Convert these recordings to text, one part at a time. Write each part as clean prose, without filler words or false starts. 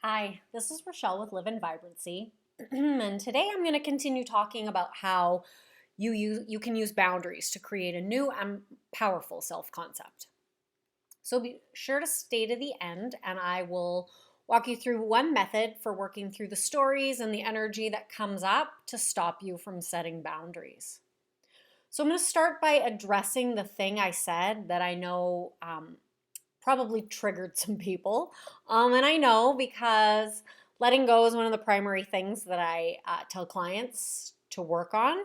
Hi, this is Rochelle with Live in Vibrancy. And today I'm going to continue talking about how you can use boundaries to create a new and powerful self-concept. So be sure to stay to the end and I will walk you through one method for working through the stories and the energy that comes up to stop you from setting boundaries. So I'm going to start by addressing the thing I said that I know probably triggered some people. And I know because letting go is one of the primary things that I tell clients to work on.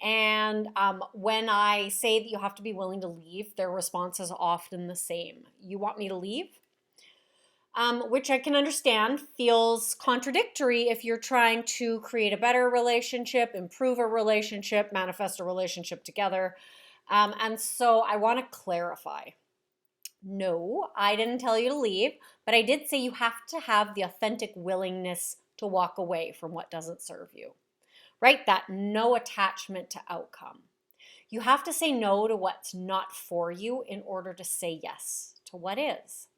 And when I say that you have to be willing to leave, their response is often the same. You want me to leave? Which I can understand feels contradictory if you're trying to create a better relationship, improve a relationship, manifest a relationship together. And so I want to clarify. No, I didn't tell you to leave, but I did say you have to have the authentic willingness to walk away from what doesn't serve you. Right? That no attachment to outcome. You have to say no to what's not for you in order to say yes to what is.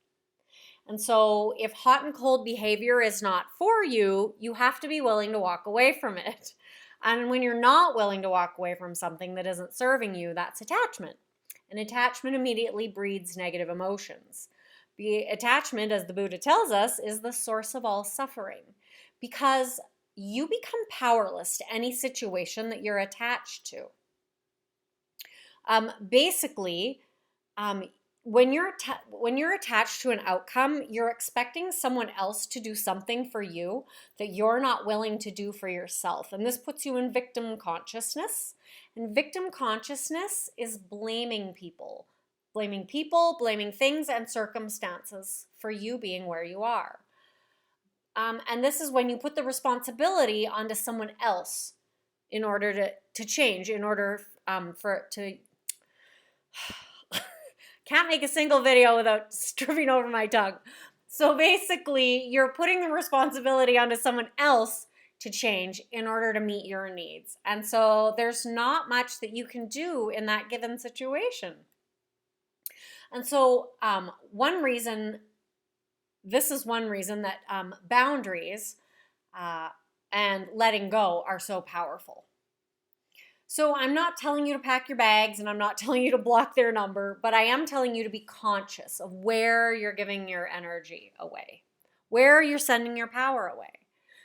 And so if hot and cold behavior is not for you, you have to be willing to walk away from it. And when you're not willing to walk away from something that isn't serving you, that's attachment. And attachment immediately breeds negative emotions. Attachment, as the Buddha tells us, is the source of all suffering because you become powerless to any situation that you're attached to. Basically, when you're attached to an outcome, you're expecting someone else to do something for you that you're not willing to do for yourself. And this puts you in victim consciousness. And victim consciousness is blaming people, blaming things and circumstances for you being where you are. And this is when you put the responsibility onto someone else in order to change, in order for it to... Can't make a single video without tripping over my tongue. So basically, you're putting the responsibility onto someone else to change in order to meet your needs. And so there's not much that you can do in that given situation. And so this is one reason that boundaries and letting go are so powerful. So I'm not telling you to pack your bags and I'm not telling you to block their number, but I am telling you to be conscious of where you're giving your energy away, where you're sending your power away.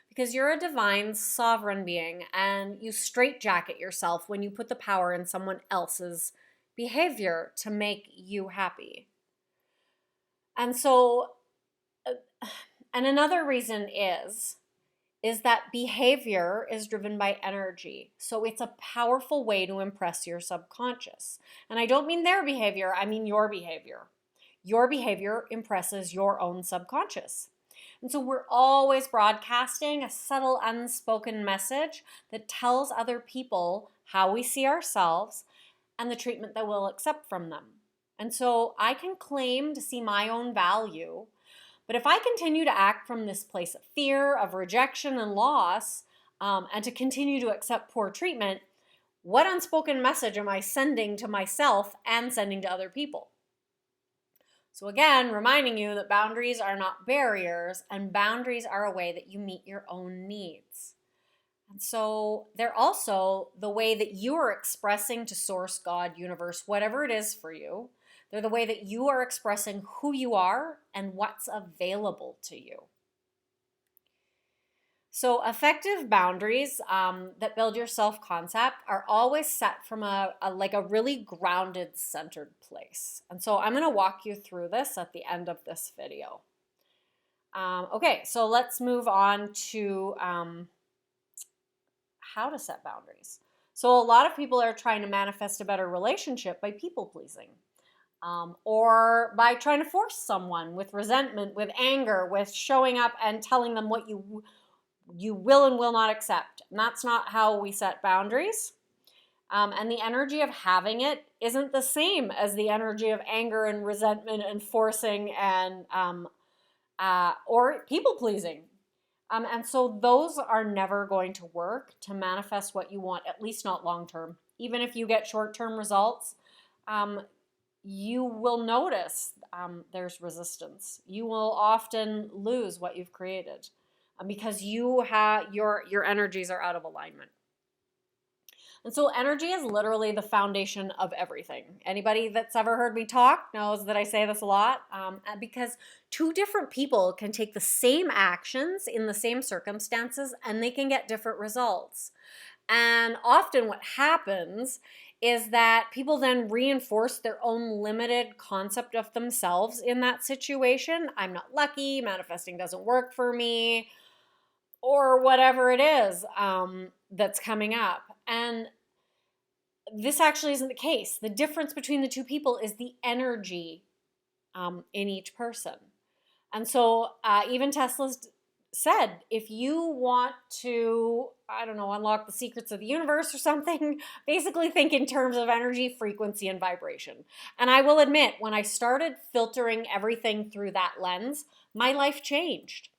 Because you're a divine sovereign being and you straitjacket yourself when you put the power in someone else's behavior to make you happy. And so, and another reason is that behavior is driven by energy. So it's a powerful way to impress your subconscious. And I don't mean their behavior, I mean your behavior. Your behavior impresses your own subconscious. And so we're always broadcasting a subtle, unspoken message that tells other people how we see ourselves and the treatment that we'll accept from them. And so I can claim to see my own value, but if I continue to act from this place of fear, of rejection and loss, and to continue to accept poor treatment, what unspoken message am I sending to myself and sending to other people? So again, reminding you that boundaries are not barriers, and boundaries are a way that you meet your own needs. And so they're also the way that you are expressing to Source, God, Universe, whatever it is for you. They're the way that you are expressing who you are and what's available to you. So effective boundaries that build your self-concept are always set from a really grounded, centered place. And so I'm going to walk you through this at the end of this video. Okay, so let's move on to how to set boundaries. So a lot of people are trying to manifest a better relationship by people-pleasing. Or by trying to force someone with resentment, with anger, with showing up and telling them what you will and will not accept. And that's not how we set boundaries. And the energy of having it isn't the same as the energy of anger and resentment and forcing and or people pleasing. And so those are never going to work to manifest what you want, at least not long term. Even if you get short term results, you will notice there's resistance. You will often lose what you've created because your energies are out of alignment. And so energy is literally the foundation of everything. Anybody that's ever heard me talk knows that I say this a lot, because two different people can take the same actions in the same circumstances and they can get different results. And often what happens is that people then reinforce their own limited concept of themselves in that situation. I'm not lucky, manifesting doesn't work for me, or whatever it is that's coming up. And this actually isn't the case. The difference between the two people is the energy in each person. And so even Tesla's said, if you want to, I don't know, unlock the secrets of the universe or something, basically think in terms of energy, frequency, and vibration. And I will admit, when I started filtering everything through that lens, my life changed.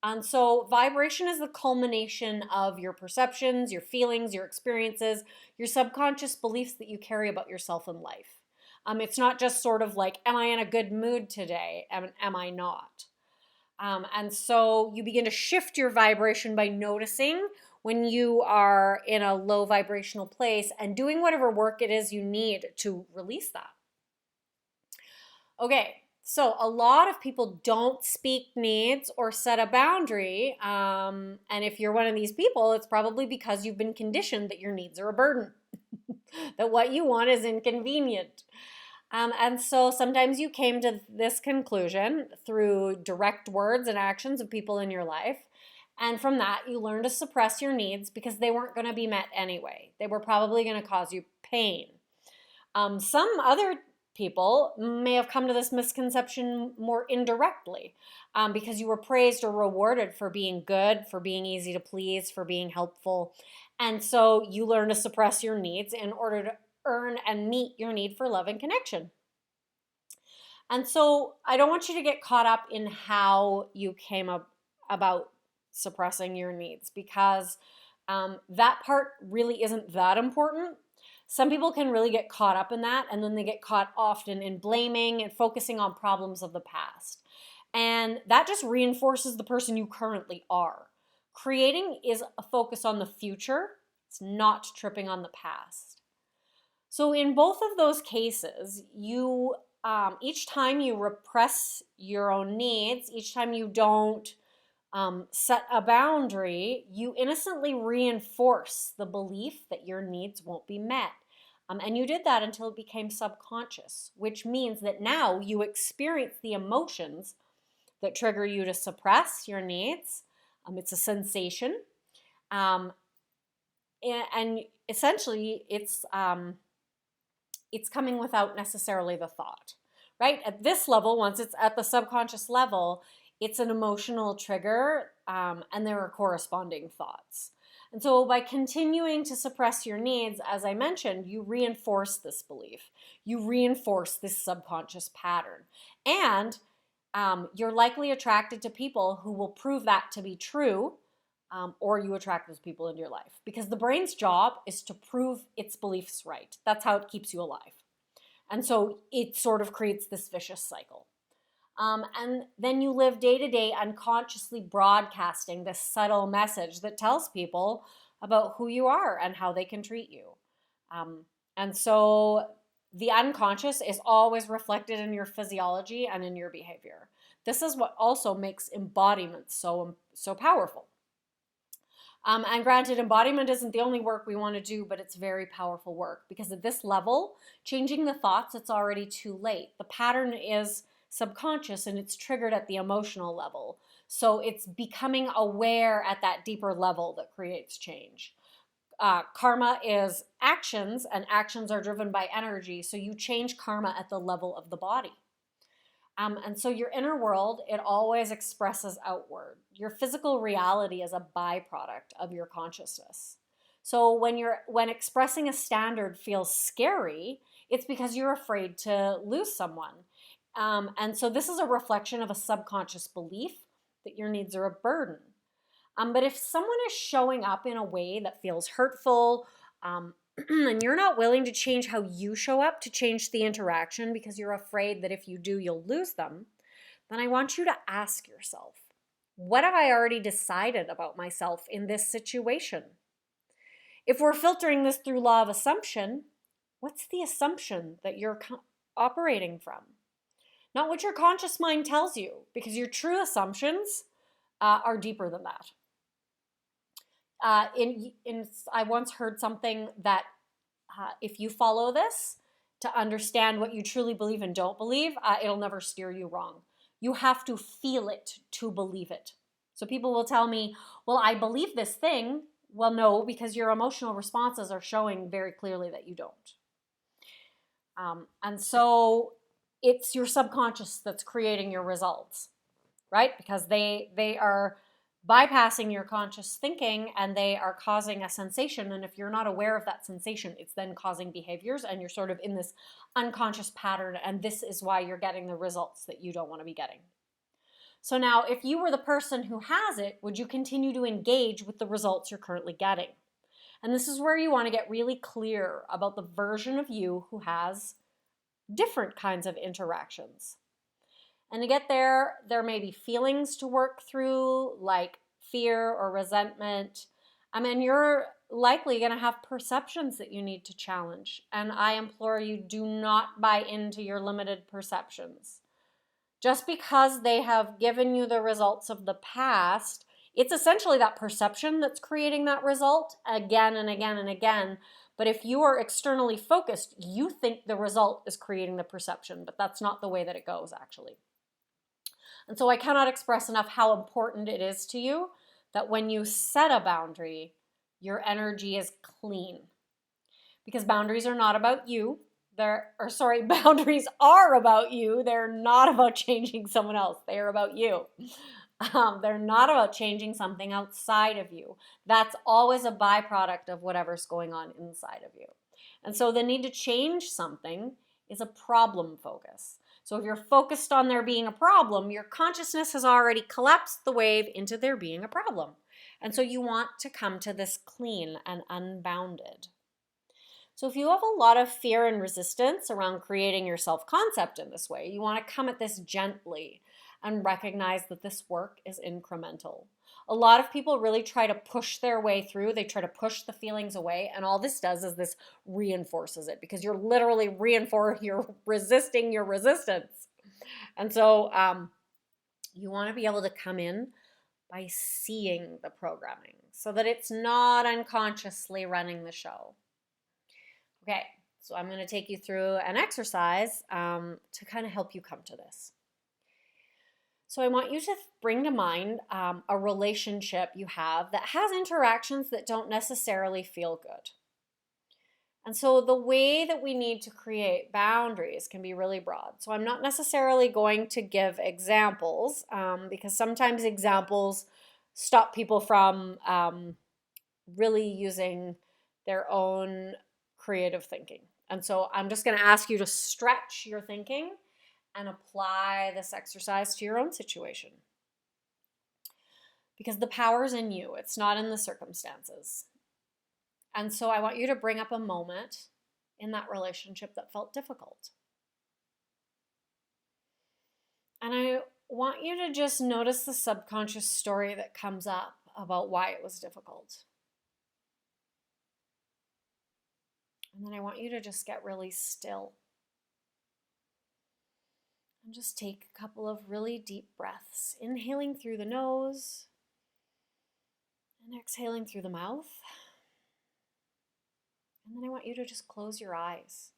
And so vibration is the culmination of your perceptions, your feelings, your experiences, your subconscious beliefs that you carry about yourself and life. It's not just sort of like, am I in a good mood today? Am I not? And so you begin to shift your vibration by noticing when you are in a low vibrational place and doing whatever work it is you need to release that. Okay, so a lot of people don't speak needs or set a boundary. And if you're one of these people, it's probably because you've been conditioned that your needs are a burden, that what you want is inconvenient. And so sometimes you came to this conclusion through direct words and actions of people in your life. And from that, you learn to suppress your needs because they weren't going to be met anyway. They were probably going to cause you pain. Some other people may have come to this misconception more indirectly because you were praised or rewarded for being good, for being easy to please, for being helpful. And so you learn to suppress your needs in order to earn and meet your need for love and connection. And so I don't want you to get caught up in how you came up about suppressing your needs because that part really isn't that important. Some people can really get caught up in that, and then they get caught often in blaming and focusing on problems of the past. And that just reinforces the person you currently are. Creating is a focus on the future. It's not tripping on the past. So in both of those cases, you each time you repress your own needs, each time you don't set a boundary, you innocently reinforce the belief that your needs won't be met. And you did that until it became subconscious, which means that now you experience the emotions that trigger you to suppress your needs. It's a sensation. And essentially, it's coming without necessarily the thought, right? At this level, once it's at the subconscious level, it's an emotional trigger, and there are corresponding thoughts. And so by continuing to suppress your needs, as I mentioned, you reinforce this belief. You reinforce this subconscious pattern. And you're likely attracted to people who will prove that to be true, or you attract those people into your life. Because the brain's job is to prove its beliefs right. That's how it keeps you alive. And so it sort of creates this vicious cycle. And then you live day to day unconsciously broadcasting this subtle message that tells people about who you are and how they can treat you. And so the unconscious is always reflected in your physiology and in your behavior. This is what also makes embodiment so powerful. And granted, embodiment isn't the only work we want to do, but it's very powerful work because at this level, changing the thoughts, it's already too late. The pattern is subconscious and it's triggered at the emotional level. So it's becoming aware at that deeper level that creates change. Karma is actions, and actions are driven by energy. So you change karma at the level of the body. And so your inner world, it always expresses outward. Your physical reality is a byproduct of your consciousness. So when expressing a standard feels scary, it's because you're afraid to lose someone. And so this is a reflection of a subconscious belief that your needs are a burden. But if someone is showing up in a way that feels hurtful, and you're not willing to change how you show up to change the interaction because you're afraid that if you do, you'll lose them, then I want you to ask yourself, what have I already decided about myself in this situation? If we're filtering this through law of assumption, what's the assumption that you're operating from? Not what your conscious mind tells you, because your true assumptions are deeper than that. I once heard something that if you follow this to understand what you truly believe and don't believe, it'll never steer you wrong. You have to feel it to believe it. So people will tell me, well, I believe this thing. Well, no, because your emotional responses are showing very clearly that you don't. And so it's your subconscious that's creating your results, right? Because they are bypassing your conscious thinking and they are causing a sensation. And if you're not aware of that sensation, it's then causing behaviors and you're sort of in this unconscious pattern. And this is why you're getting the results that you don't want to be getting. So now, if you were the person who has it, would you continue to engage with the results you're currently getting? And this is where you want to get really clear about the version of you who has different kinds of interactions. And to get there may be feelings to work through, like fear or resentment. I mean, you're likely going to have perceptions that you need to challenge. And I implore you, do not buy into your limited perceptions. Just because they have given you the results of the past, it's essentially that perception that's creating that result again and again and again. But if you are externally focused, you think the result is creating the perception, but that's not the way that it goes, actually. And so I cannot express enough how important it is to you that when you set a boundary, your energy is clean. Because boundaries are not about you. Boundaries are about you. They're not about changing someone else. They are about you. They're not about changing something outside of you. That's always a byproduct of whatever's going on inside of you. And so the need to change something is a problem focus. So if you're focused on there being a problem, your consciousness has already collapsed the wave into there being a problem. And so you want to come to this clean and unbounded. So if you have a lot of fear and resistance around creating your self-concept in this way, you want to come at this gently and recognize that this work is incremental. A lot of people really try to push their way through. They try to push the feelings away, and all this does is this reinforces it because you're literally you're resisting your resistance. And so you want to be able to come in by seeing the programming so that it's not unconsciously running the show. Okay, so I'm going to take you through an exercise to kind of help you come to this. So I want you to bring to mind a relationship you have that has interactions that don't necessarily feel good. And so the way that we need to create boundaries can be really broad. So I'm not necessarily going to give examples because sometimes examples stop people from really using their own creative thinking. And so I'm just going to ask you to stretch your thinking and apply this exercise to your own situation. Because the power is in you, it's not in the circumstances. And so I want you to bring up a moment in that relationship that felt difficult. And I want you to just notice the subconscious story that comes up about why it was difficult. And then I want you to just get really still. And just take a couple of really deep breaths, inhaling through the nose and exhaling through the mouth. And then I want you to just close your eyes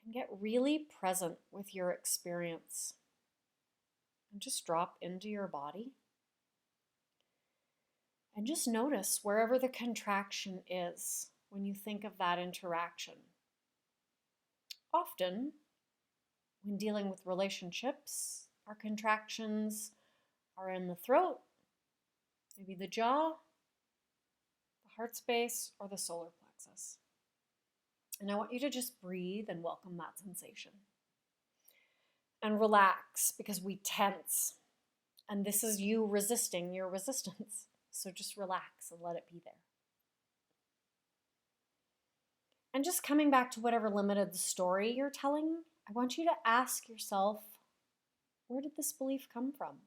and get really present with your experience. And just drop into your body. And just notice wherever the contraction is when you think of that interaction. Often, when dealing with relationships, our contractions are in the throat, maybe the jaw, the heart space, or the solar plexus. And I want you to just breathe and welcome that sensation. And relax, because we tense. And this is you resisting your resistance. So just relax and let it be there. And just coming back to whatever limited story you're telling, I want you to ask yourself, where did this belief come from?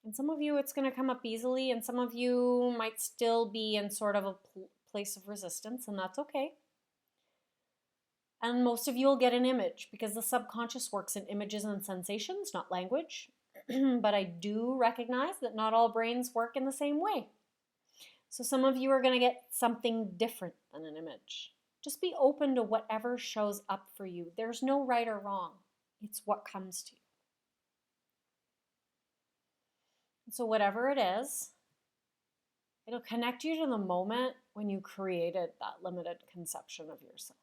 And some of you, it's going to come up easily, and some of you might still be in sort of a place of resistance, and that's okay. And most of you will get an image because the subconscious works in images and sensations, not language. But I do recognize that not all brains work in the same way. So some of you are going to get something different than an image. Just be open to whatever shows up for you. There's no right or wrong. It's what comes to you. So whatever it is, it'll connect you to the moment when you created that limited conception of yourself.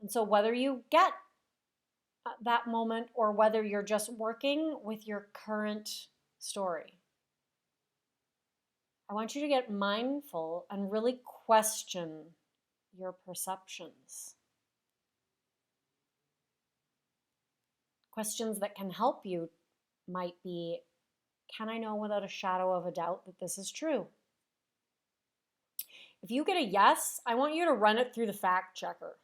And so whether you get that moment or whether you're just working with your current story, I want you to get mindful and really question your perceptions. Questions that can help you might be, can I know without a shadow of a doubt that this is true? If you get a yes, I want you to run it through the fact checker.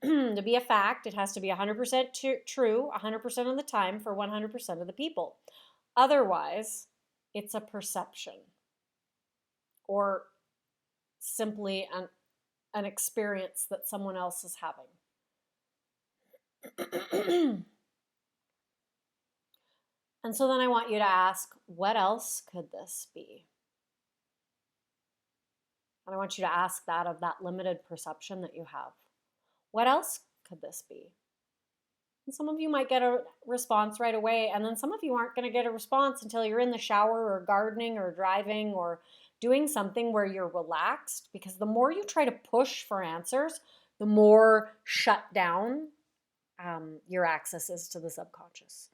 To be a fact, it has to be 100% true 100% of the time for 100% of the people. Otherwise, it's a perception or simply an experience that someone else is having. And so then I want you to ask, what else could this be? And I want you to ask that of that limited perception that you have. What else could this be? And some of you might get a response right away, and then some of you aren't going to get a response until you're in the shower or gardening or driving or doing something where you're relaxed, because the more you try to push for answers, the more shut down your access is to the subconscious.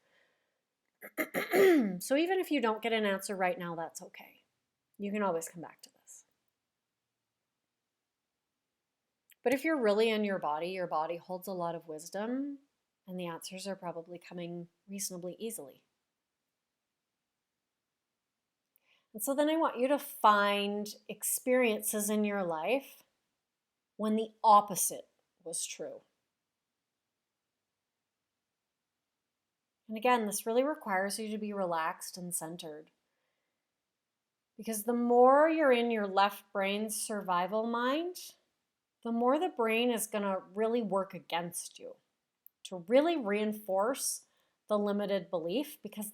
So even if you don't get an answer right now, that's okay. You can always come back to this. But if you're really in your body holds a lot of wisdom, and the answers are probably coming reasonably easily. And so then I want you to find experiences in your life when the opposite was true. And again, this really requires you to be relaxed and centered. Because the more you're in your left brain's survival mind, the more the brain is going to really work against you to really reinforce the limited belief, because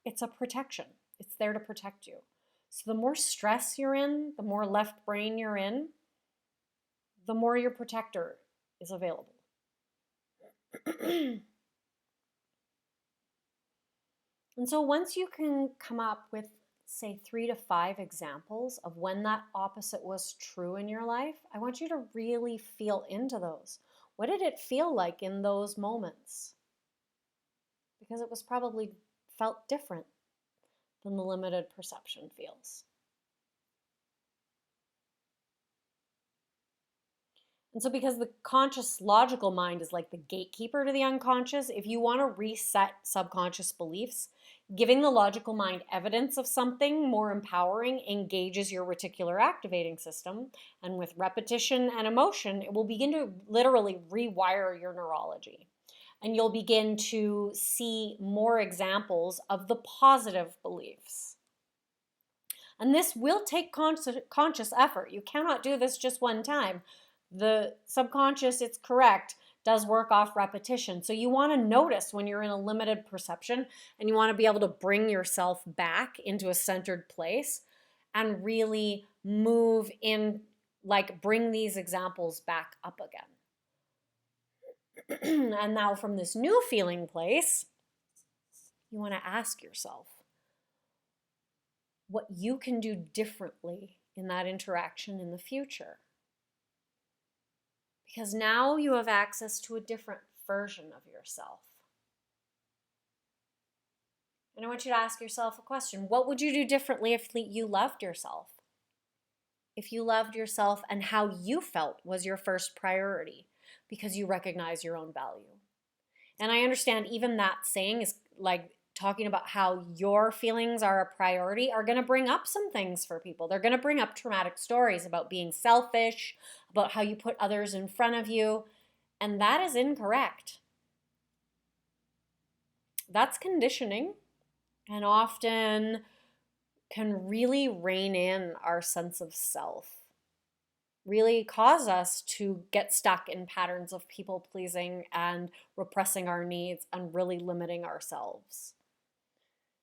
it's a protection. It's there to protect you. So the more stress you're in, the more left brain you're in, the more your protector is available. And so once you can come up with, say, 3 to 5 examples of when that opposite was true in your life, I want you to really feel into those. What did it feel like in those moments? Because it was probably felt different than the limited perception feels. And so because the conscious logical mind is like the gatekeeper to the unconscious, if you want to reset subconscious beliefs, giving the logical mind evidence of something more empowering engages your reticular activating system. And with repetition and emotion, it will begin to literally rewire your neurology. And you'll begin to see more examples of the positive beliefs. And this will take conscious effort. You cannot do this just one time. The subconscious, it's correct, does work off repetition. So you want to notice when you're in a limited perception, and you want to be able to bring yourself back into a centered place and really move in, like bring these examples back up again. And now from this new feeling place, you want to ask yourself what you can do differently in that interaction in the future. Because now you have access to a different version of yourself. And I want you to ask yourself a question. What would you do differently if you loved yourself? If you loved yourself and how you felt was your first priority because you recognize your own value. And I understand even that saying is like talking about how your feelings are a priority are going to bring up some things for people. They're going to bring up traumatic stories about being selfish, about how you put others in front of you, and that is incorrect. That's conditioning, and often can really rein in our sense of self, really cause us to get stuck in patterns of people pleasing and repressing our needs and really limiting ourselves.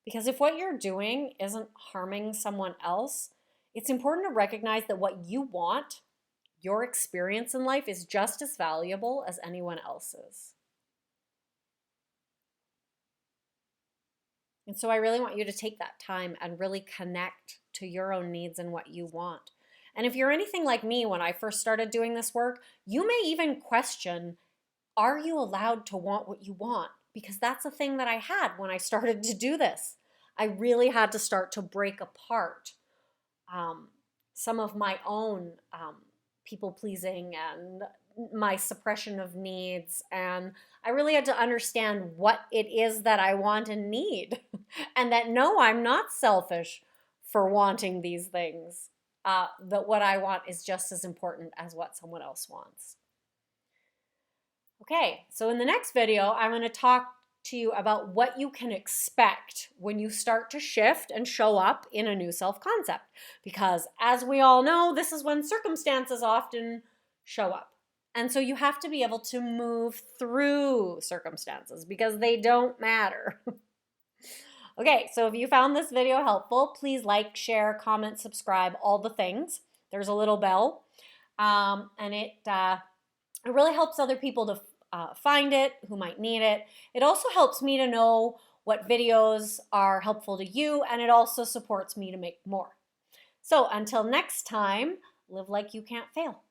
Because if what you're doing isn't harming someone else, it's important to recognize that what you want, your experience in life, is just as valuable as anyone else's. And so I really want you to take that time and really connect to your own needs and what you want. And if you're anything like me, when I first started doing this work, you may even question, are you allowed to want what you want? Because that's a thing that I had when I started to do this. I really had to start to break apart some of my own people pleasing and my suppression of needs. And I really had to understand what it is that I want and need. And that no, I'm not selfish for wanting these things. That what I want is just as important as what someone else wants. Okay, so in the next video, I'm going to talk to you about what you can expect when you start to shift and show up in a new self-concept. Because as we all know, this is when circumstances often show up. And so you have to be able to move through circumstances because they don't matter. Okay, so if you found this video helpful, please like, share, comment, subscribe, all the things. There's a little bell. And it really helps other people to find it, who might need it. It also helps me to know what videos are helpful to you, and it also supports me to make more. So until next time, live like you can't fail.